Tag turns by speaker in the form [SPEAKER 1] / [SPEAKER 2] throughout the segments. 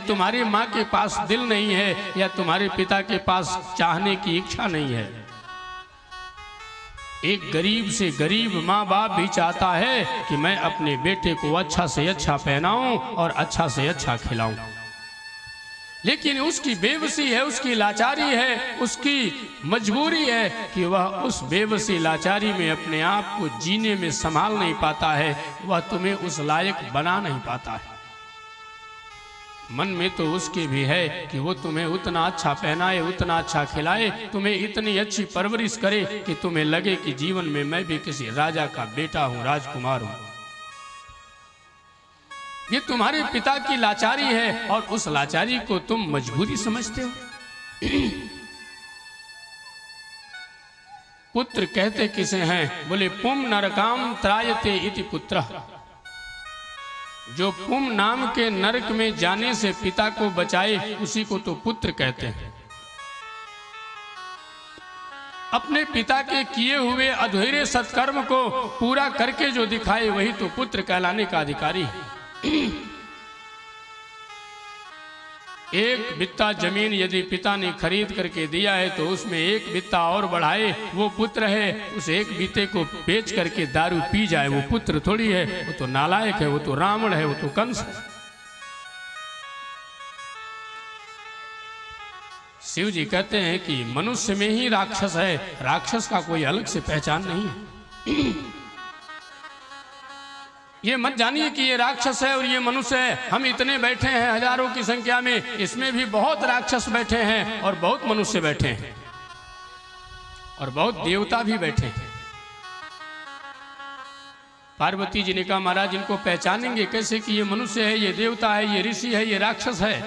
[SPEAKER 1] तुम्हारी माँ के पास दिल नहीं है, या तुम्हारे पिता के पास चाहने की इच्छा नहीं है। एक गरीब से गरीब माँ बाप भी चाहता है कि मैं अपने बेटे को अच्छा से अच्छा पहनाऊं और अच्छा से अच्छा खिलाऊं, लेकिन उसकी बेबसी है, उसकी लाचारी है, उसकी मजबूरी है कि वह उस बेबसी लाचारी में अपने आप को जीने में संभाल नहीं पाता है, वह तुम्हें उस लायक बना नहीं पाता है। मन में तो उसके भी है कि वो तुम्हें उतना अच्छा पहनाए, उतना अच्छा खिलाए, तुम्हें इतनी अच्छी परवरिश करे कि तुम्हें लगे कि जीवन में मैं भी किसी राजा का बेटा हूं, राजकुमार हूं। ये तुम्हारे पिता की लाचारी है और उस लाचारी को तुम मजबूरी समझते हो। पुत्र कहते किसे हैं? बोले पुम नरकाम त्रायते इति पुत्र। जो पुम नाम के नरक में जाने से पिता को बचाए उसी को तो पुत्र कहते हैं। अपने पिता के किए हुए अधूरे सत्कर्म को पूरा करके जो दिखाए वही तो पुत्र कहलाने का अधिकारी है। एक बित्ता जमीन यदि पिता ने खरीद करके दिया है तो उसमें एक बित्ता और बढ़ाए, वो पुत्र है। उस एक बित्ते को बेच करके दारू पी जाए, वो पुत्र थोड़ी है, वो तो नालायक है, वो तो रावण है, वो तो कंस है। शिव जी कहते हैं कि मनुष्य में ही राक्षस है, राक्षस का कोई अलग से पहचान नहीं है। ये मत जानिए कि ये राक्षस है और ये मनुष्य है। हम इतने बैठे हैं हजारों की संख्या में, इसमें भी बहुत राक्षस बैठे हैं और बहुत मनुष्य बैठे हैं और बहुत देवता भी बैठे हैं। पार्वती जी ने कहा महाराज इनको पहचानेंगे कैसे कि ये मनुष्य है, ये देवता है, ये ऋषि है, ये राक्षस है।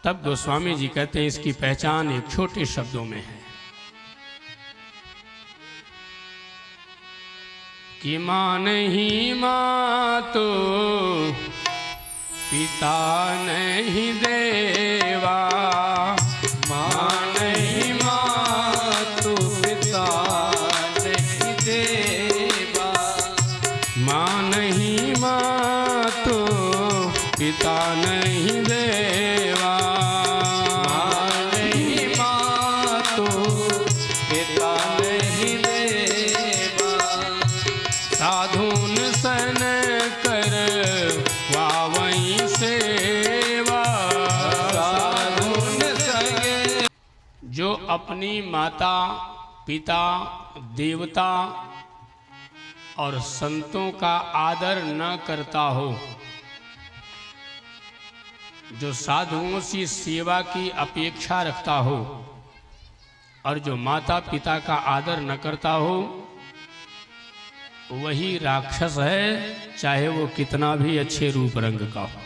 [SPEAKER 1] तब गोस्वामी जी कहते हैं इसकी पहचान एक छोटे शब्दों में है कि माँ नहीं माँ तो पिता नहीं देवा, माँ नहीं माँ तो पिता नहीं देवा, माँ नहीं माँ तो पिता नहीं देवा, माँ नहीं माँ तो पिता नहीं देवा, साधुन सन कर वावई सेवा, साधुन संग। जो अपनी माता पिता देवता और संतों का आदर न करता हो, जो साधुओं की सेवा की अपेक्षा रखता हो और जो माता पिता का आदर न करता हो, वही राक्षस है, चाहे वो कितना भी अच्छे रूप रंग का हो।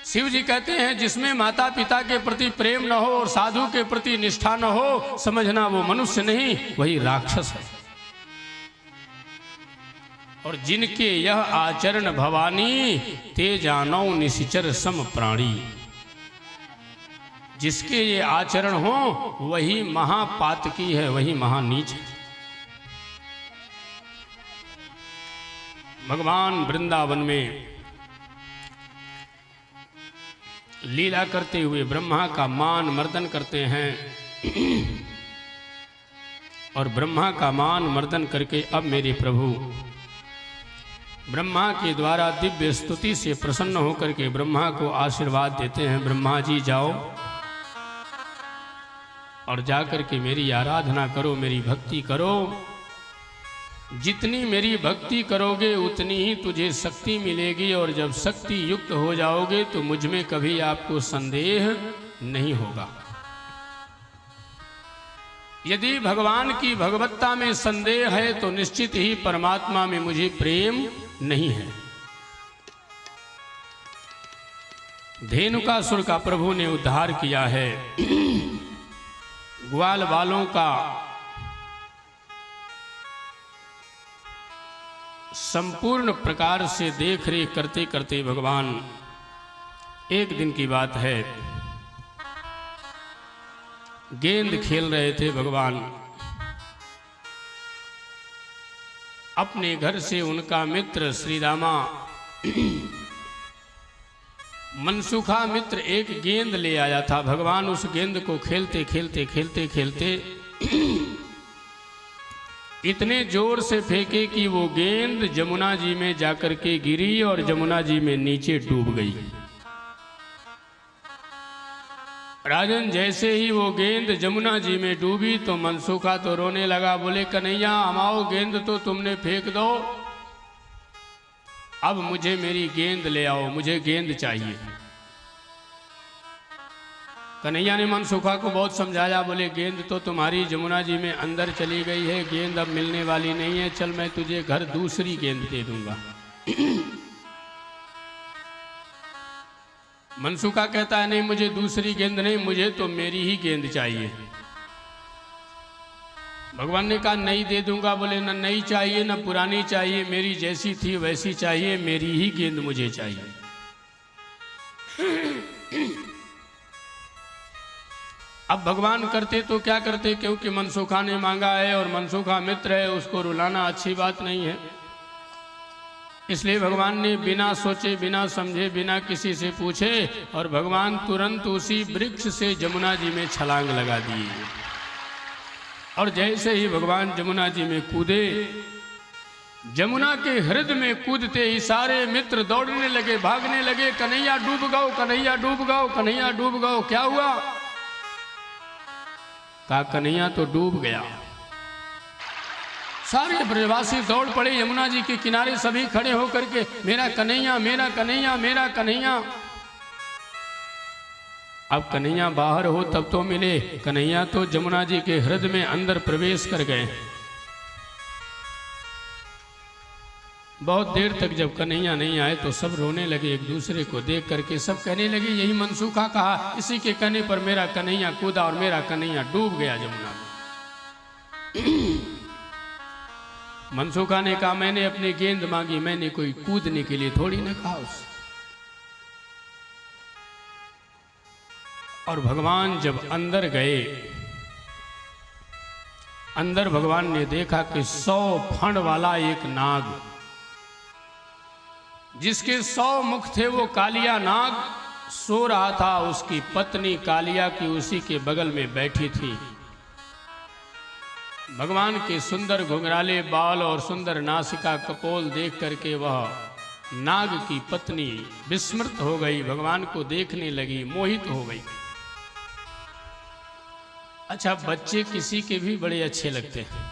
[SPEAKER 1] शिव जी कहते हैं जिसमें माता पिता के प्रति प्रेम न हो और साधु के प्रति निष्ठा न हो, समझना वो मनुष्य नहीं, वही राक्षस है। और जिनके यह आचरण भवानी ते जानो निशिचर सम प्राणी, जिसके ये आचरण हो वही महापातकी है, वही महानीच है। भगवान वृंदावन में लीला करते हुए ब्रह्मा का मान मर्दन करते हैं और ब्रह्मा का मान मर्दन करके अब मेरे प्रभु ब्रह्मा के द्वारा दिव्य स्तुति से प्रसन्न होकर के ब्रह्मा को आशीर्वाद देते हैं। ब्रह्मा जी जाओ और जाकर के मेरी आराधना करो, मेरी भक्ति करो। जितनी मेरी भक्ति करोगे उतनी ही तुझे शक्ति मिलेगी और जब शक्ति युक्त हो जाओगे तो मुझ में कभी आपको संदेह नहीं होगा। यदि भगवान की भगवत्ता में संदेह है तो निश्चित ही परमात्मा में मुझे प्रेम नहीं है। धेनुकासुर का प्रभु ने उद्धार किया है। ग्वाल वालों का संपूर्ण प्रकार से देख रेख करते करते भगवान, एक दिन की बात है, गेंद खेल रहे थे भगवान। अपने घर से उनका मित्र श्री रामा मनसुखा मित्र एक गेंद ले आया था। भगवान उस गेंद को खेलते खेलते खेलते खेलते इतने जोर से फेंके कि वो गेंद जमुना जी में जाकर के गिरी और जमुना जी में नीचे डूब गई। राजन, जैसे ही वो गेंद जमुना जी में डूबी तो मनसुखा तो रोने लगा। बोले कन्हैया हमाओ, गेंद तो तुमने फेंक दो, अब मुझे मेरी गेंद ले आओ, मुझे गेंद चाहिए। कन्हैया ने मनसुखा को बहुत समझाया। बोले गेंद तो तुम्हारी जमुना जी में अंदर चली गई है, गेंद अब मिलने वाली नहीं है, चल मैं तुझे घर दूसरी गेंद दे दूंगा। मनसुखा कहता है नहीं, मुझे दूसरी गेंद नहीं, मुझे तो मेरी ही गेंद चाहिए। भगवान ने कहा नहीं दे दूंगा। बोले ना नई चाहिए ना पुरानी चाहिए, मेरी जैसी थी वैसी चाहिए, मेरी ही गेंद मुझे चाहिए। अब भगवान करते तो क्या करते, क्योंकि मनसुखा ने मांगा है और मनसुखा मित्र है, उसको रुलाना अच्छी बात नहीं है। इसलिए भगवान ने बिना सोचे बिना समझे बिना किसी से पूछे और भगवान तुरंत उसी वृक्ष से जमुना जी में छलांग लगा दिए। और जैसे ही भगवान जमुना जी में कूदे, जमुना के हृदय में कूदते ही सारे मित्र दौड़ने लगे, भागने लगे। कन्हैया डूब गओ, कन्हैया डूब गओ, कन्हैया डूब गओ। क्या हुआ? कहा कन्हैया तो डूब गया। सारे ब्रजवासी दौड़ पड़े यमुना जी के किनारे, सभी खड़े होकर के मेरा कन्हैया, मेरा कन्हैया, मेरा कन्हैया। अब कन्हैया बाहर हो तब तो मिले। कन्हैया तो जमुना जी के हृदय में अंदर प्रवेश कर गए। बहुत देर तक जब कन्हैया नहीं आए तो सब रोने लगे एक दूसरे को देख करके। सब कहने लगे यही मनसुखा कहा, इसी के कहने पर मेरा कन्हैया कूदा और मेरा कन्हैया डूब गया जमुना में। मनसुखा ने कहा मैंने अपनी गेंद मांगी, मैंने कोई कूदने के लिए थोड़ी ना कहा उससे। और भगवान जब अंदर गए, अंदर भगवान ने देखा कि 100 फण वाला एक नाग, जिसके 100 मुख थे, वो कालिया नाग सो रहा था। उसकी पत्नी कालिया की उसी के बगल में बैठी थी। भगवान के सुंदर घुंघराले बाल और सुंदर नासिका कपोल देख करके वह नाग की पत्नी विस्मृत हो गई, भगवान को देखने लगी, मोहित हो गई। अच्छा, बच्चे किसी के भी बड़े अच्छे लगते हैं।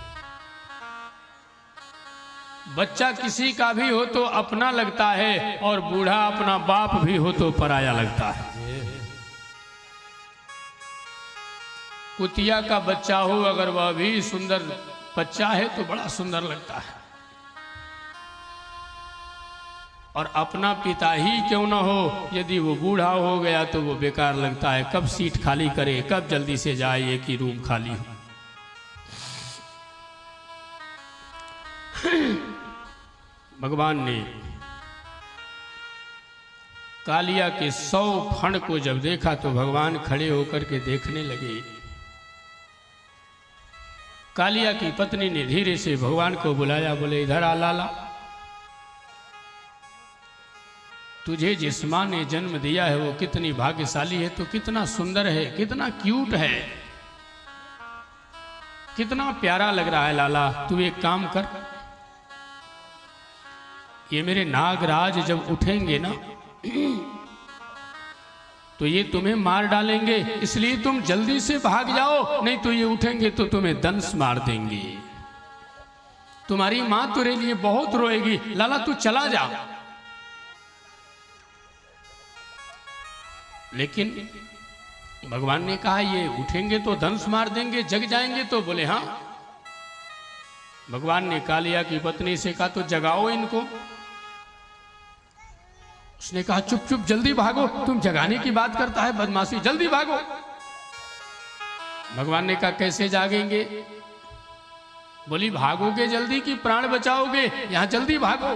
[SPEAKER 1] बच्चा किसी का भी हो तो अपना लगता है और बूढ़ा अपना बाप भी हो तो पराया लगता है। कुतिया का बच्चा हो अगर वह भी सुंदर बच्चा है तो बड़ा सुंदर लगता है, और अपना पिता ही क्यों ना हो, यदि वो बूढ़ा हो गया तो वो बेकार लगता है। कब सीट खाली करे, कब जल्दी से जाए, एक ही रूम खाली हो। भगवान ने कालिया के 100 फण को जब देखा तो भगवान खड़े होकर के देखने लगे। कालिया की पत्नी ने धीरे से भगवान को बुलाया, बोले इधर आ लाला, तुझे जिस माँ ने जन्म दिया है वो कितनी भाग्यशाली है, तो कितना सुंदर है, कितना क्यूट है, कितना प्यारा लग रहा है लाला। तू एक काम कर, ये मेरे नागराज जब उठेंगे ना तो ये तुम्हें मार डालेंगे, इसलिए तुम जल्दी से भाग जाओ, नहीं तो ये उठेंगे तो तुम्हें दंश मार देंगे। तुम्हारी मां तेरे लिए बहुत रोएगी, लाला तू चला जा। लेकिन भगवान ने कहा ये उठेंगे तो दंश मार देंगे, जग जाएंगे तो? बोले हाँ। भगवान ने कालिया की पत्नी से कहा तो जगाओ इनको। उसने कहा चुप चुप जल्दी भागो, तुम जगाने की बात करता है बदमाशी, जल्दी भागो। भगवान ने कहा कैसे जागेंगे? बोली भागोगे जल्दी कि प्राण बचाओगे, यहां जल्दी भागो।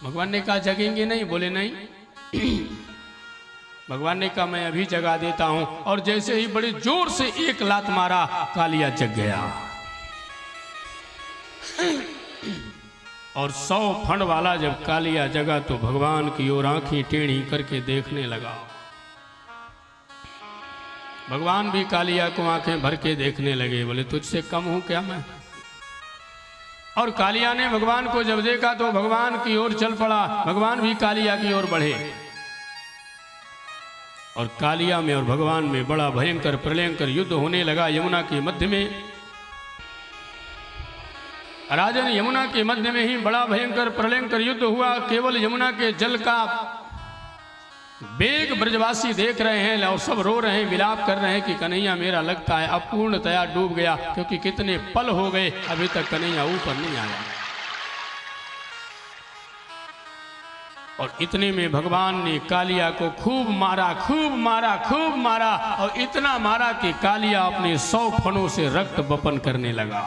[SPEAKER 1] भगवान ने कहा जगेंगे नहीं? बोले नहीं। भगवान ने कहा मैं अभी जगा देता हूं, और जैसे ही बड़े जोर से एक लात मारा, कालिया जग गया। और 100 फण वाला जब कालिया जगा तो भगवान की ओर आंखें टेढ़ी करके देखने लगा। भगवान भी कालिया को आंखें भर के देखने लगे, बोले तुझसे कम हूं क्या मैं? और कालिया ने भगवान को जब देखा तो भगवान की ओर चल पड़ा, भगवान भी कालिया की ओर बढ़े और कालिया में और भगवान में बड़ा भयंकर प्रलयंकर युद्ध होने लगा। यमुना के मध्य में, राजन, यमुना के मध्य में ही बड़ा भयंकर प्रलयंकर युद्ध हुआ। केवल यमुना के जल का वेग ब्रजवासी देख रहे हैं और सब रो रहे हैं, विलाप कर रहे हैं कि कन्हैया मेरा लगता है अब पूर्णतया डूब गया, क्योंकि कितने पल हो गए अभी तक कन्हैया ऊपर नहीं आया। और इतने में भगवान ने कालिया को खूब मारा, खूब मारा, खूब मारा और इतना मारा कि कालिया अपने 100 फणों से रक्त बपन करने लगा।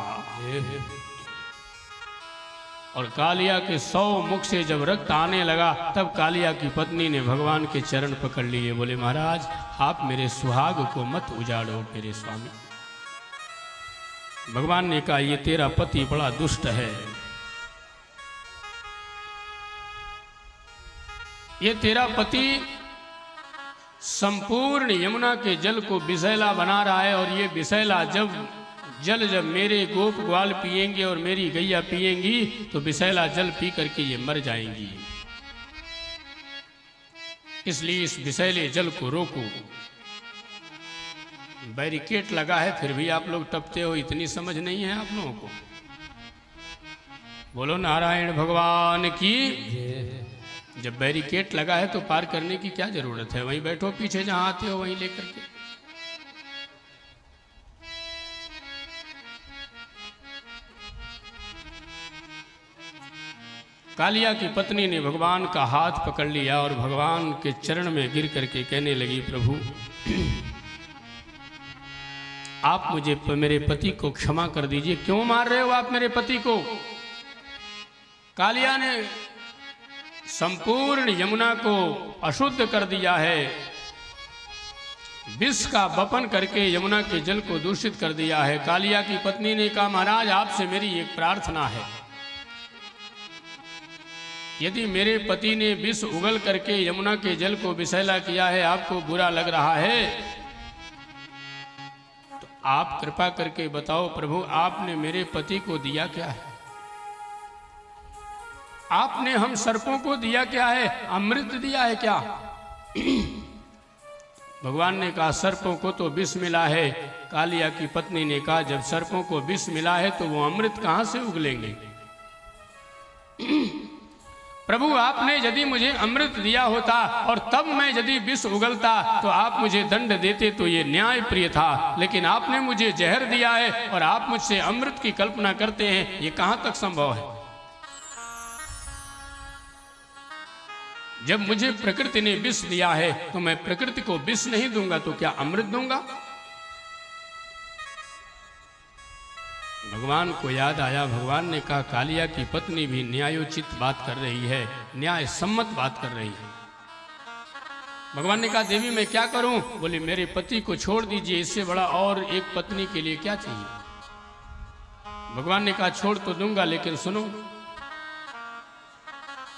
[SPEAKER 1] और कालिया के 100 मुख से जब रक्त आने लगा तब कालिया की पत्नी ने भगवान के चरण पकड़ लिए, बोले महाराज आप मेरे सुहाग को मत उजाड़ो मेरे स्वामी। भगवान ने कहा ये तेरा पति बड़ा दुष्ट है, ये तेरा पति संपूर्ण यमुना के जल को विषैला बना रहा है और ये विषैला जब मेरे गोप ग्वाल पिएंगे और मेरी गैया पिएंगी तो विषैला जल पी करके ये मर जाएंगी, इसलिए इस विषैले जल को रोको। बैरिकेड लगा है फिर भी आप लोग टपते हो, इतनी समझ नहीं है आप लोगों को? बोलो नारायण भगवान की। जब बैरिकेड लगा है तो पार करने की क्या जरूरत है, वहीं बैठो पीछे जहां आते हो वहीं लेकर के। कालिया की पत्नी ने भगवान का हाथ पकड़ लिया और भगवान के चरण में गिर करके कहने लगी, प्रभु आप मुझे मेरे पति को क्षमा कर दीजिए। क्यों मार रहे हो आप मेरे पति को? कालिया ने संपूर्ण यमुना को अशुद्ध कर दिया है, विष का बपन करके यमुना के जल को दूषित कर दिया है। कालिया की पत्नी ने कहा महाराज आपसे मेरी एक प्रार्थना है, यदि मेरे पति ने विष उगल करके यमुना के जल को विषैला किया है, आपको बुरा लग रहा है, तो आप कृपा करके बताओ प्रभु आपने मेरे पति को दिया क्या है? आपने हम सर्पों को दिया क्या है? अमृत दिया है क्या? भगवान ने कहा सर्पों को तो विष मिला है। कालिया की पत्नी ने कहा जब सर्पों को विष मिला है तो वो अमृत कहां से उगलेंगे? प्रभु आपने यदि मुझे अमृत दिया होता और तब मैं यदि विष उगलता तो आप मुझे दंड देते तो ये न्याय प्रिय था, लेकिन आपने मुझे जहर दिया है और आप मुझसे अमृत की कल्पना करते हैं, ये कहां तक संभव है? जब मुझे प्रकृति ने विष दिया है तो मैं प्रकृति को विष नहीं दूंगा तो क्या अमृत दूंगा? भगवान को याद आया, भगवान ने कहा कालिया की पत्नी भी न्यायोचित बात कर रही है, न्याय सम्मत बात कर रही है। भगवान ने कहा देवी मैं क्या करूं? बोले मेरे पति को छोड़ दीजिए, इससे बड़ा और एक पत्नी के लिए क्या चाहिए? भगवान ने कहा छोड़ तो दूंगा, लेकिन सुनो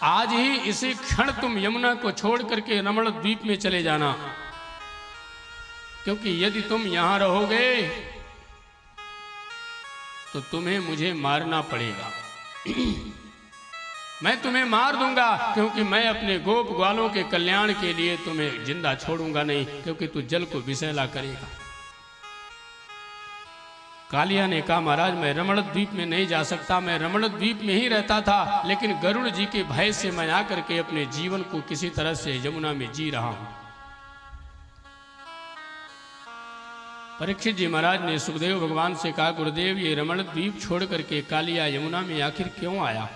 [SPEAKER 1] आज ही इसी क्षण तुम यमुना को छोड़ करके रमण द्वीप में चले जाना, क्योंकि यदि तुम यहां रहोगे तो तुम्हें मुझे मारना पड़ेगा। मैं तुम्हें मार दूंगा, क्योंकि मैं अपने गोप ग्वालों के कल्याण के लिए तुम्हें जिंदा छोड़ूंगा नहीं, क्योंकि तू जल को विषैला करेगा। कालिया ने कहा महाराज मैं रमण द्वीप में नहीं जा सकता, मैं रमण द्वीप में ही रहता था, लेकिन गरुड़ जी के भय से मैं आकर के अपने जीवन को किसी तरह से यमुना में जी रहा हूं। परीक्षित जी महाराज ने सुखदेव भगवान से कहा गुरुदेव ये रमण द्वीप छोड़ करके कालिया यमुना में आखिर क्यों आया?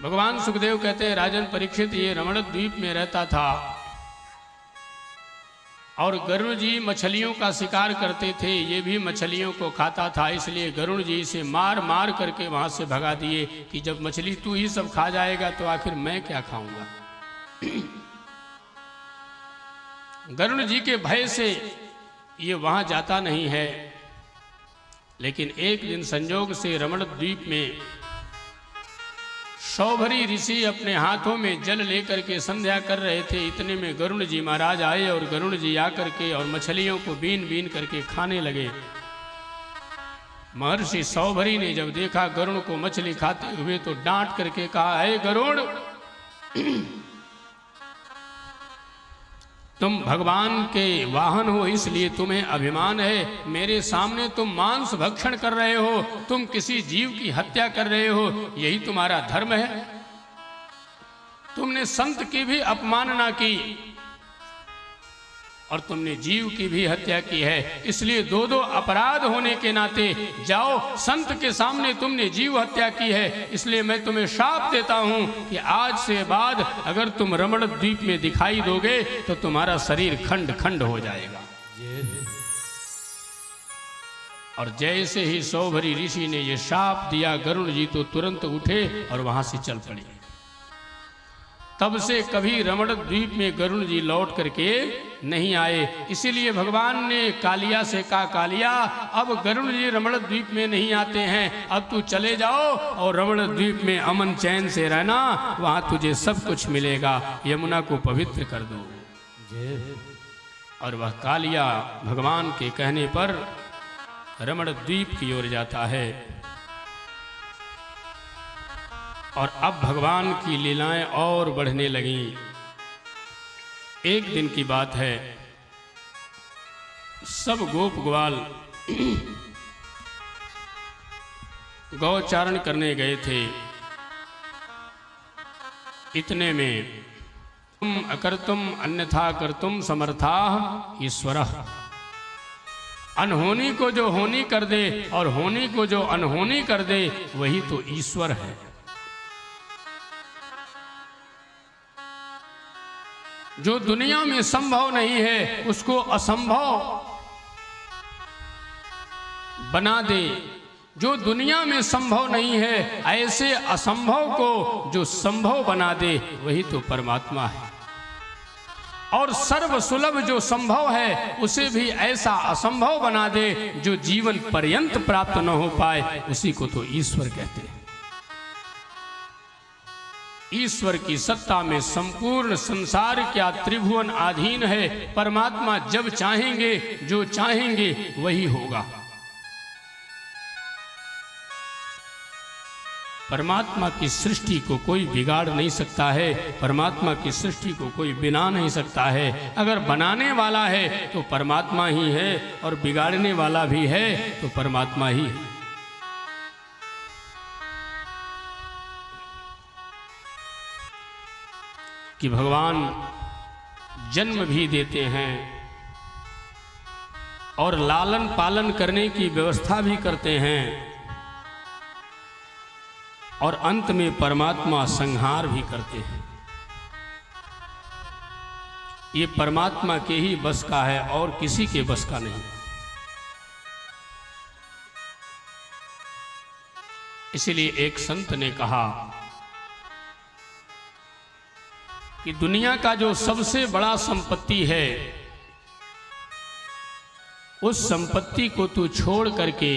[SPEAKER 1] भगवान सुखदेव कहते हैं राजन परीक्षित ये रमण द्वीप में रहता था और गरुड़ जी मछलियों का शिकार करते थे, ये भी मछलियों को खाता था, इसलिए गरुड़ जी इसे मार मार करके वहां से भगा दिए कि जब मछली तू ही सब खा जाएगा तो आखिर मैं क्या खाऊंगा। गरुड़ जी के भय से ये वहां जाता नहीं है, लेकिन एक दिन संजोग से रमण द्वीप में सौभरी ऋषि अपने हाथों में जल लेकर के संध्या कर रहे थे। इतने में गरुड़ जी महाराज आए और गरुड़ जी आकर के और मछलियों को बीन बीन करके खाने लगे। महर्षि सौभरी ने जब देखा गरुड़ को मछली खाते हुए तो डांट करके कहा, हे गरुड़, तुम भगवान के वाहन हो इसलिए तुम्हें अभिमान है, मेरे सामने तुम मांस भक्षण कर रहे हो, तुम किसी जीव की हत्या कर रहे हो, यही तुम्हारा धर्म है? तुमने संत की भी अपमानना की और तुमने जीव की भी हत्या की है, इसलिए दो दो अपराध होने के नाते जाओ, संत के सामने तुमने जीव हत्या की है, इसलिए मैं तुम्हें श्राप देता हूं कि आज से बाद अगर तुम रमण द्वीप में दिखाई दोगे तो तुम्हारा शरीर खंड खंड हो जाएगा। और जैसे ही सौभरी ऋषि ने यह श्राप दिया, गरुड़ जी तो तुरंत उठे और वहां से चल पड़े। तब से कभी रमण द्वीप में गरुड़ जी लौट करके नहीं आए। इसीलिए भगवान ने कालिया से कहा, कालिया अब गरुड़ जी रमण द्वीप में नहीं आते हैं, अब तू चले जाओ और रमण द्वीप में अमन चैन से रहना, वहां तुझे सब कुछ मिलेगा, यमुना को पवित्र कर दो। और वह कालिया भगवान के कहने पर रमण द्वीप की ओर जाता है। और अब भगवान की लीलाएं और बढ़ने लगीं। एक दिन की बात है, सब गोप ग्वाल गौचारण करने गए थे। इतने में तुम अकर्तुम अन्यथा कर्तुम समर्था ईश्वरः, अनहोनी को जो होनी कर दे और होनी को जो अनहोनी कर दे वही तो ईश्वर है। जो दुनिया में संभव नहीं है उसको असंभव बना दे, जो दुनिया में संभव नहीं है ऐसे असंभव को जो संभव बना दे वही तो परमात्मा है। और सर्व सुलभ जो संभव है उसे भी ऐसा असंभव बना दे जो जीवन पर्यंत प्राप्त न हो पाए, उसी को तो ईश्वर कहते हैं। ईश्वर की सत्ता में संपूर्ण संसार क्या त्रिभुवन अधीन है। परमात्मा जब चाहेंगे जो चाहेंगे वही होगा। परमात्मा की सृष्टि को कोई बिगाड़ नहीं सकता है, परमात्मा की सृष्टि को कोई बना नहीं सकता है। अगर बनाने वाला है तो परमात्मा ही है और बिगाड़ने वाला भी है तो परमात्मा ही है। कि भगवान जन्म भी देते हैं और लालन पालन करने की व्यवस्था भी करते हैं और अंत में परमात्मा संहार भी करते हैं। ये परमात्मा के ही बस का है और किसी के बस का नहीं। इसलिए एक संत ने कहा कि दुनिया का जो सबसे बड़ा संपत्ति है उस संपत्ति को तू छोड़ करके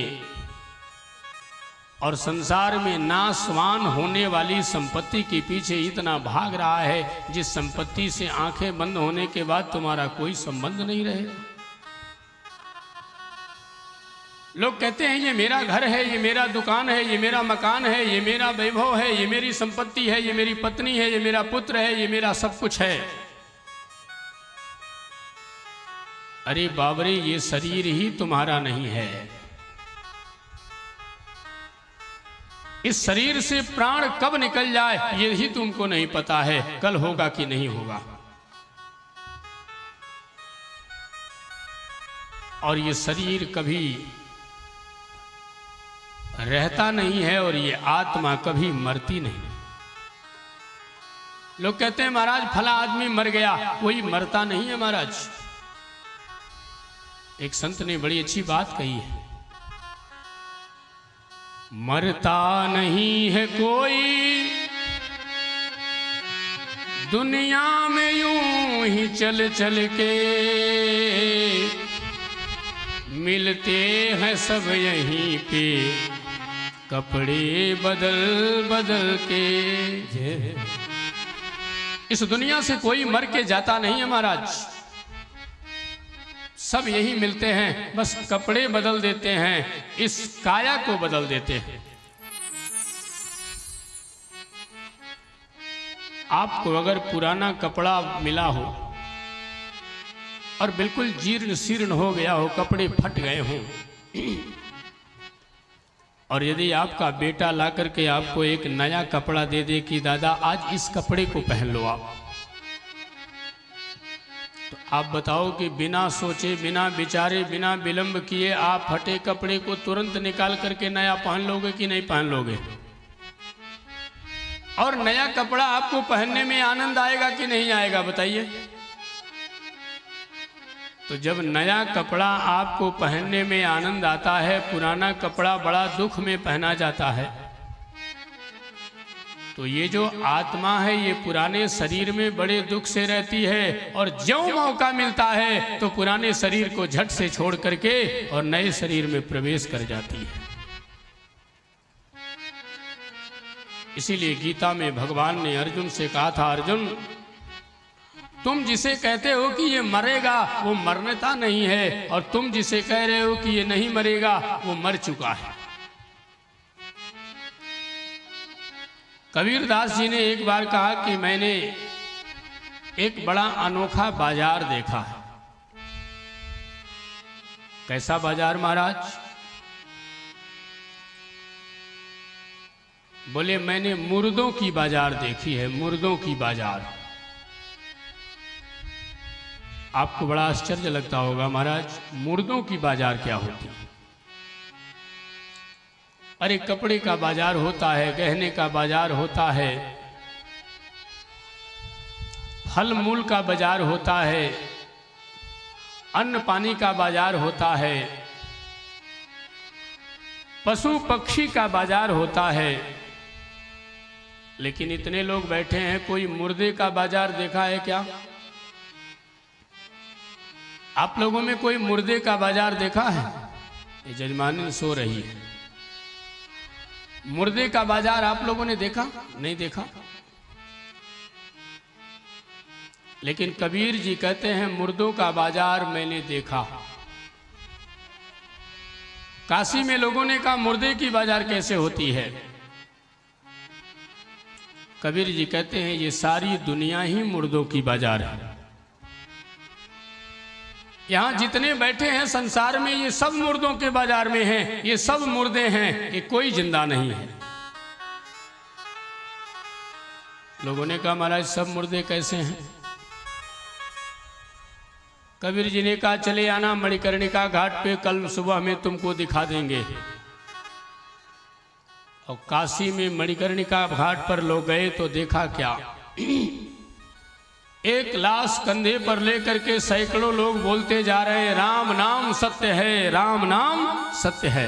[SPEAKER 1] और संसार में नाशवान होने वाली संपत्ति के पीछे इतना भाग रहा है जिस संपत्ति से आंखें बंद होने के बाद तुम्हारा कोई संबंध नहीं रहेगा। लोग कहते हैं ये मेरा घर है, ये मेरा दुकान है, ये मेरा मकान है, ये मेरा वैभव है, ये मेरी संपत्ति है, ये मेरी पत्नी है, ये मेरा पुत्र है, ये मेरा सब कुछ है। अरे बाबरे, ये शरीर ही तुम्हारा नहीं है। इस शरीर से प्राण कब निकल जाए ये ही तुमको नहीं पता है, कल होगा कि नहीं होगा। और ये शरीर कभी रहता नहीं है और ये आत्मा कभी मरती नहीं। लोग कहते हैं महाराज फला आदमी मर गया, कोई मरता नहीं है महाराज। एक संत ने बड़ी अच्छी बात कही है, मरता नहीं है कोई दुनिया में यूं ही चल चल के, मिलते हैं सब यहीं पे कपड़े बदल बदल के। इस दुनिया से कोई मर के जाता नहीं है महाराज, सब यही मिलते हैं, बस कपड़े बदल देते हैं, इस काया को बदल देते हैं। आपको अगर पुराना कपड़ा मिला हो और बिल्कुल जीर्ण शीर्ण हो गया हो, कपड़े फट गए हों, और यदि आपका बेटा ला करके आपको एक नया कपड़ा दे दे कि दादा आज इस कपड़े को पहन लो आप, तो आप बताओ कि बिना सोचे, बिना विचारे, बिना विलंब किए आप फटे कपड़े को तुरंत निकाल करके नया पहन लोगे कि नहीं पहन लोगे? और नया कपड़ा आपको पहनने में आनंद आएगा कि नहीं आएगा बताइए? तो जब नया कपड़ा आपको पहनने में आनंद आता है, पुराना कपड़ा बड़ा दुख में पहना जाता है, तो ये जो आत्मा है ये पुराने शरीर में बड़े दुख से रहती है, और ज्यों मौका मिलता है तो पुराने शरीर को झट से छोड़ करके और नए शरीर में प्रवेश कर जाती है। इसीलिए गीता में भगवान ने अर्जुन से कहा था, अर्जुन तुम जिसे कहते हो कि ये मरेगा वो मरता नहीं है, और तुम जिसे कह रहे हो कि ये नहीं मरेगा वो मर चुका है। कबीरदास जी ने एक बार कहा कि मैंने एक बड़ा अनोखा बाजार देखा है। कैसा बाजार महाराज? बोले मैंने मुर्दों की बाजार देखी है, मुर्दों की बाजार। आपको बड़ा आश्चर्य लगता होगा महाराज, मुर्दों की बाजार क्या होती है? अरे कपड़े का बाजार होता है, गहने का बाजार होता है, फल मूल का बाजार होता है, अन्न पानी का बाजार होता है, पशु पक्षी का बाजार होता है। लेकिन इतने लोग बैठे हैं, कोई मुर्दे का बाजार देखा है क्या? आप लोगों में कोई मुर्दे का बाजार देखा है? ये जजमानी सो रही है। मुर्दे का बाजार आप लोगों ने देखा? नहीं देखा। लेकिन कबीर जी कहते हैं मुर्दों का बाजार मैंने देखा। काशी में लोगों ने कहा मुर्दे की बाजार कैसे होती है? कबीर जी कहते हैं ये सारी दुनिया ही मुर्दों की बाजार है। यहाँ जितने बैठे हैं संसार में ये सब मुर्दों के बाजार में हैं, ये सब मुर्दे हैं, ये कोई जिंदा नहीं है। लोगों ने कहा महाराज सब मुर्दे कैसे हैं? कबीर जी ने कहा चले आना मणिकर्णिका घाट पे, कल सुबह में तुमको दिखा देंगे। और काशी में मणिकर्णिका घाट पर लोग गए तो देखा क्या, एक लाश कंधे पर लेकर के सैकड़ों लोग बोलते जा रहे हैं राम नाम सत्य है, राम नाम सत्य है।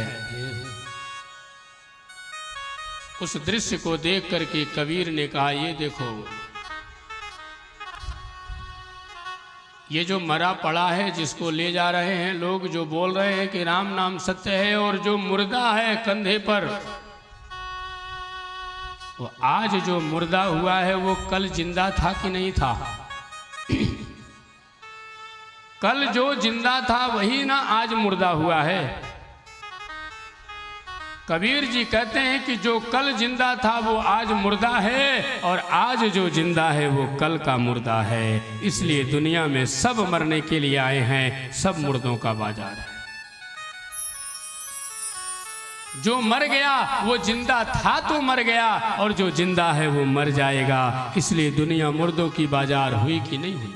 [SPEAKER 1] उस दृश्य को देख करके कबीर ने कहा ये देखो, ये जो मरा पड़ा है जिसको ले जा रहे हैं लोग, जो बोल रहे हैं कि राम नाम सत्य है, और जो मुर्दा है कंधे पर, वो आज जो मुर्दा हुआ है वो कल जिंदा था कि नहीं था? कल जो जिंदा था वही ना आज मुर्दा हुआ है। कबीर जी कहते हैं कि जो कल जिंदा था वो आज मुर्दा है, और आज जो जिंदा है वो कल का मुर्दा है। इसलिए दुनिया में सब मरने के लिए आए हैं, सब मुर्दों का बाजार है। जो मर गया वो जिंदा था तो मर गया, और जो जिंदा है वो मर जाएगा। इसलिए दुनिया मुर्दों की बाजार हुई कि नहीं हुई?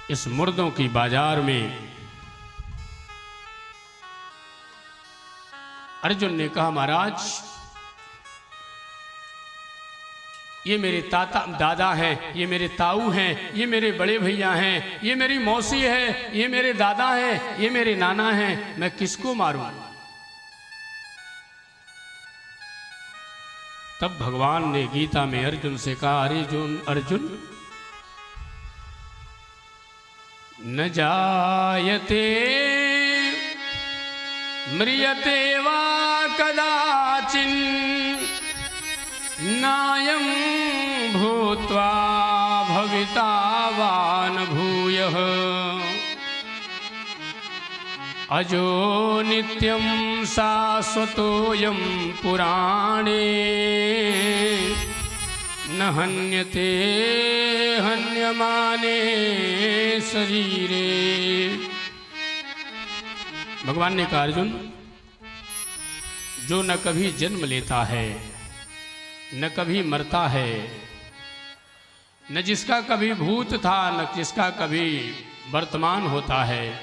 [SPEAKER 1] इस मुर्दों की बाजार में अर्जुन ने कहा महाराज ये मेरे दादा हैं, ये मेरे ताऊ हैं, ये मेरे बड़े भैया हैं, ये मेरी मौसी है, ये मेरे दादा हैं, ये मेरे नाना हैं, मैं किसको मारूं? तब भगवान ने गीता में अर्जुन से कहा अर्जुन अर्जुन न जायते म्रियते वा कदाचिन् नायं भूत्वा भविता वा न भूयः अजो नित्यं शाश्वतोऽयं पुराणे न हन्यते हन्यमाने शरीरे। भगवान ने कहा अर्जुन, जो न कभी जन्म लेता है न कभी मरता है, न जिसका कभी भूत था न जिसका कभी वर्तमान होता है,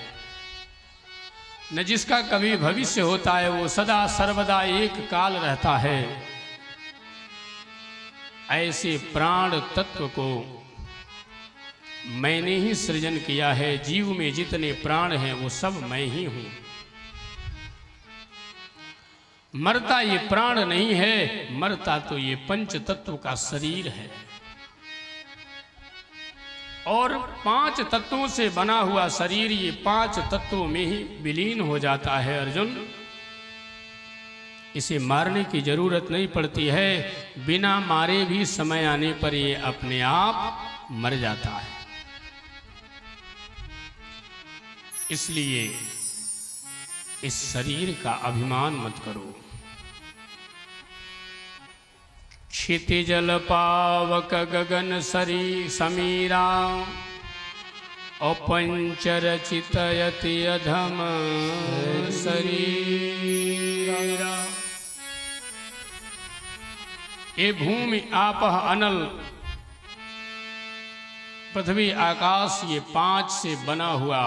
[SPEAKER 1] न जिसका कभी भविष्य होता है, वो सदा सर्वदा एक काल रहता है। ऐसे प्राण तत्व को मैंने ही सृजन किया है। जीव में जितने प्राण हैं वो सब मैं ही हूं। मरता ये प्राण नहीं है, मरता तो ये पंच तत्व का शरीर है और 5 तत्वों से बना हुआ शरीर ये 5 तत्वों में ही विलीन हो जाता है। अर्जुन, इसे मारने की जरूरत नहीं पड़ती है, बिना मारे भी समय आने पर ये अपने आप मर जाता है। इसलिए इस शरीर का अभिमान मत करो। क्षितिजल पावक गगन सरी समीरा अपंचरचितयति अधम शरीरा। ये भूमि आपः अनल पृथ्वी आकाश ये 5 से बना हुआ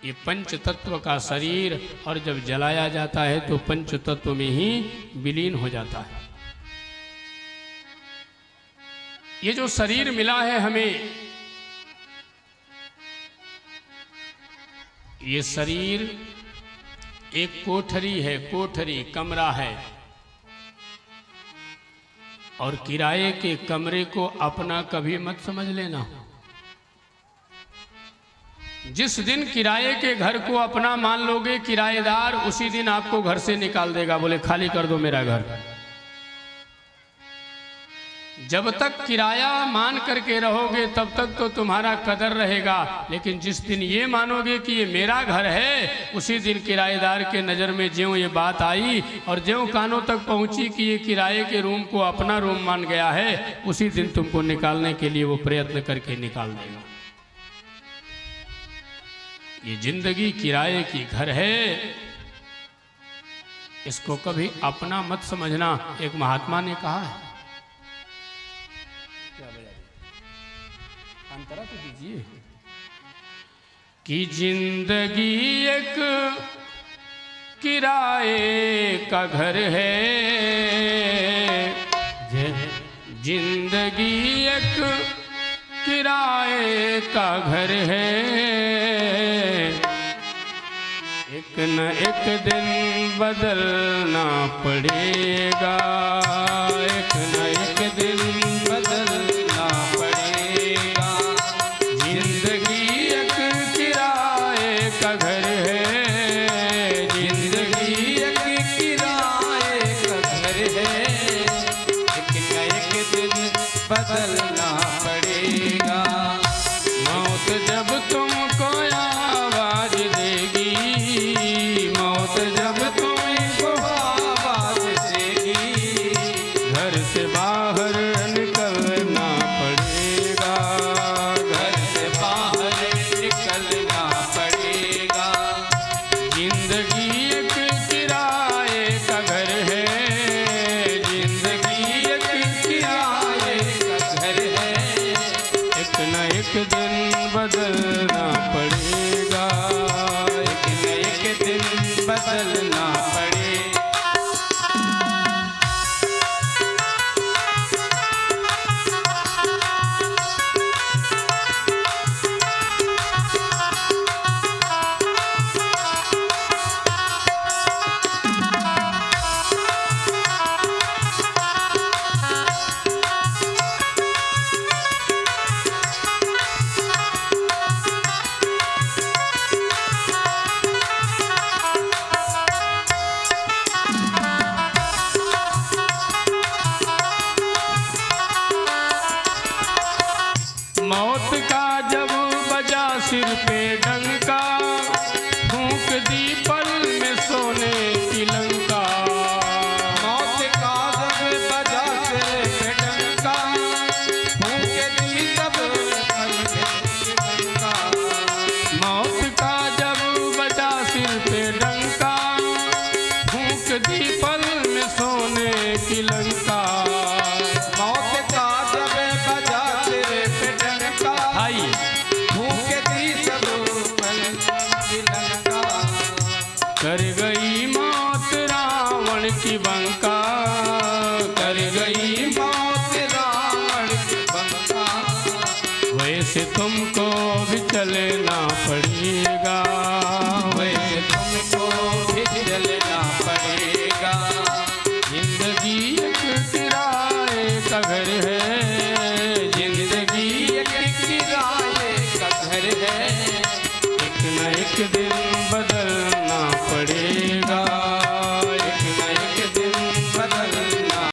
[SPEAKER 1] ये पंच तत्व का शरीर, और जब जलाया जाता है तो पंच तत्व में ही विलीन हो जाता है। ये जो शरीर मिला है हमें, ये शरीर एक कोठरी है, कोठरी कमरा है, और किराए के कमरे को अपना कभी मत समझ लेना। जिस दिन किराए के घर को अपना मान लोगे किराएदार, उसी दिन आपको घर से निकाल देगा, बोले खाली कर दो मेरा घर। जब तक किराया मान करके रहोगे तब तक तो तुम्हारा कदर रहेगा, लेकिन जिस दिन ये मानोगे कि ये मेरा घर है, उसी दिन किराएदार के नज़र में ज्यों ये बात आई और ज्यों कानों तक पहुंची कि ये किराए के रूम को अपना रूम मान गया है, उसी दिन तुमको निकालने के लिए वो प्रयत्न करके निकाल देगा। ये जिंदगी किराए की घर है, इसको कभी अपना मत समझना। एक महात्मा ने कहा है, क्या अंतरा तो दीजिए, कि जिंदगी एक किराए का घर है, जिंदगी एक किराए का घर है, एक न एक दिन बदलना पड़ेगा, एक न एक दिन बदलना पड़ेगा। जिंदगी एक किराए का घर है, जिंदगी एक किराए का घर है, एक न एक दिन बदलना पड़ेगा। मौत जब तुमको आवाज देगी, मौत जब तुमको आवाज देगी, घर से बाहर निकलना पड़ेगा, घर से बाहर निकलना पड़ेगा। जिंदगी एक किराए का घर है, जिंदगी एक किराए का घर है, में सोने की लंका।
[SPEAKER 2] मौत का जब बजा तेरे पे डंका,
[SPEAKER 1] आइए
[SPEAKER 2] फूंक दी सब पल की लंका।
[SPEAKER 1] कर गई मौत रावण की बंका, कर गई
[SPEAKER 2] मौत रावण की बंका।
[SPEAKER 1] वैसे तुमको भी चलना पड़ेगा,
[SPEAKER 2] वैसे तुमको भी चलना पड़ेगा।
[SPEAKER 1] जिंदगी एक किराए का घर है,
[SPEAKER 2] जिंदगी एक किराए का घर है।
[SPEAKER 1] एक न एक दिन